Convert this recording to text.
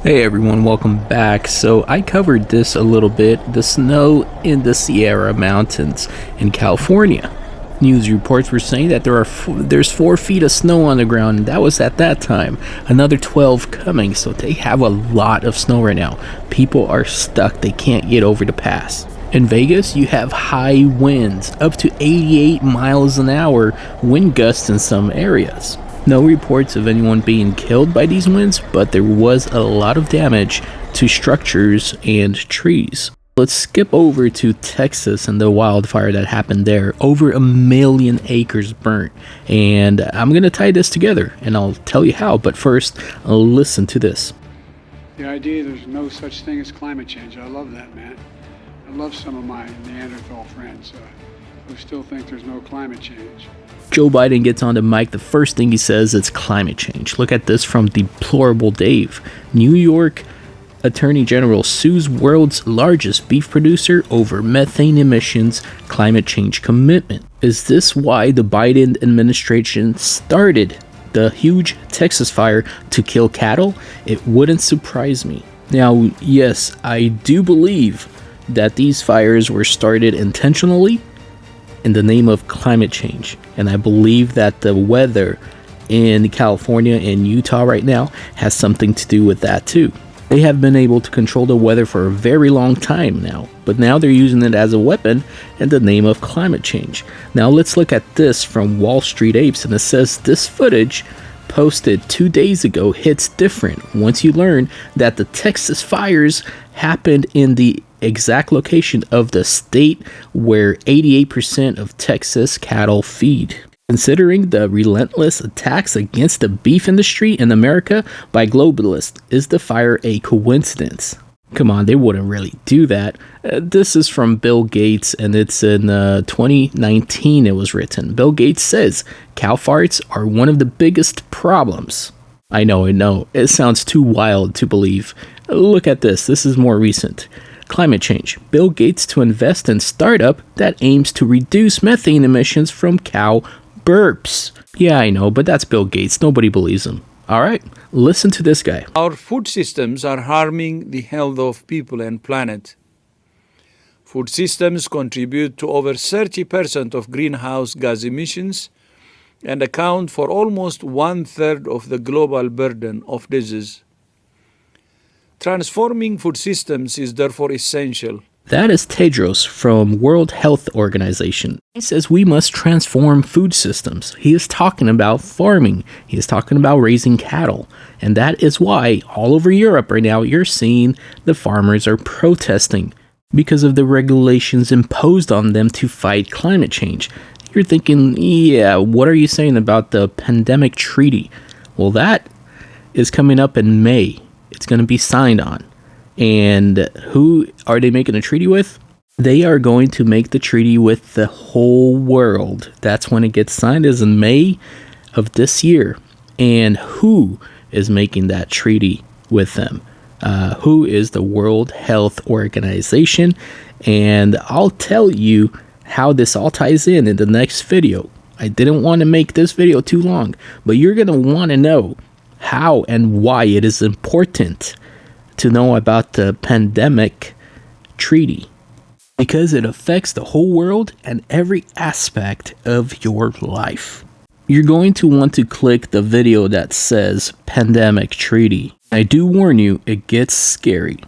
Hey everyone, welcome back. So I covered this a little bit, the snow in the Sierra Mountains in California. News reports were saying that there's 4 feet of snow on the ground, and that was at that time. Another 12 coming, so they have a lot of snow right now. People are stuck, they can't get over the pass. In Vegas, you have high winds, up to 88 miles an hour wind gusts in some areas. No reports of anyone being killed by these winds, but there was a lot of damage to structures and trees. Let's skip over to Texas and the wildfire that happened there. Over 1 million acres burnt. And I'm going to tie this together and I'll tell you how. But first, listen to this. The idea there's no such thing as climate change. I love that, man. I love some of my Neanderthal friends who still think there's no climate change. Joe Biden gets on the mic, the first thing he says is climate change. Look at this from Deplorable Dave. New York Attorney General sues world's largest beef producer over methane emissions climate change commitment. Is this why the Biden administration started the huge Texas fire to kill cattle? It wouldn't surprise me. Now, yes, I do believe that these fires were started intentionally in the name of climate change, and I believe that the weather in California and Utah right now has something to do with that too. They have been able to control the weather for a very long time now, but now they're using it as a weapon in the name of climate change. Now let's look at this from Wall Street Apes, and it says this footage posted 2 days ago hits different once you learn that the Texas fires happened in the exact location of the state where 88% of Texas cattle feed. Considering the relentless attacks against the beef industry in America by globalists, is the fire a coincidence? Come on, they wouldn't really do that. This is from Bill Gates, and it's in 2019 it was written. Bill Gates says cow farts are one of the biggest problems. I know, it sounds too wild to believe. Look at this is more recent. Climate change. Bill Gates to invest in startup that aims to reduce methane emissions from cow burps. Yeah, I know, but that's Bill Gates. Nobody believes him. All right, listen to this guy. Our food systems are harming the health of people and planet. Food systems contribute to over 30% of greenhouse gas emissions and account for almost 1/3 of the global burden of disease. Transforming food systems is therefore essential. That is Tedros from World Health Organization. He says we must transform food systems. He is talking about farming. He is talking about raising cattle. And that is why all over Europe right now you're seeing the farmers are protesting because of the regulations imposed on them to fight climate change. You're thinking, yeah, what are you saying about the pandemic treaty? Well, that is coming up in May. It's going to be signed on. And who are they making a treaty with? They are going to make the treaty with the whole world. That's when it gets signed, is in May of this year. And who is making that treaty with them? Who is the World Health Organization? And I'll tell you how this all ties in the next video. I didn't want to make this video too long, but you're going to want to know how and why it is important to know about the pandemic treaty, because it affects the whole world and every aspect of your life. You're going to want to click the video that says pandemic treaty. I do warn you, it gets scary.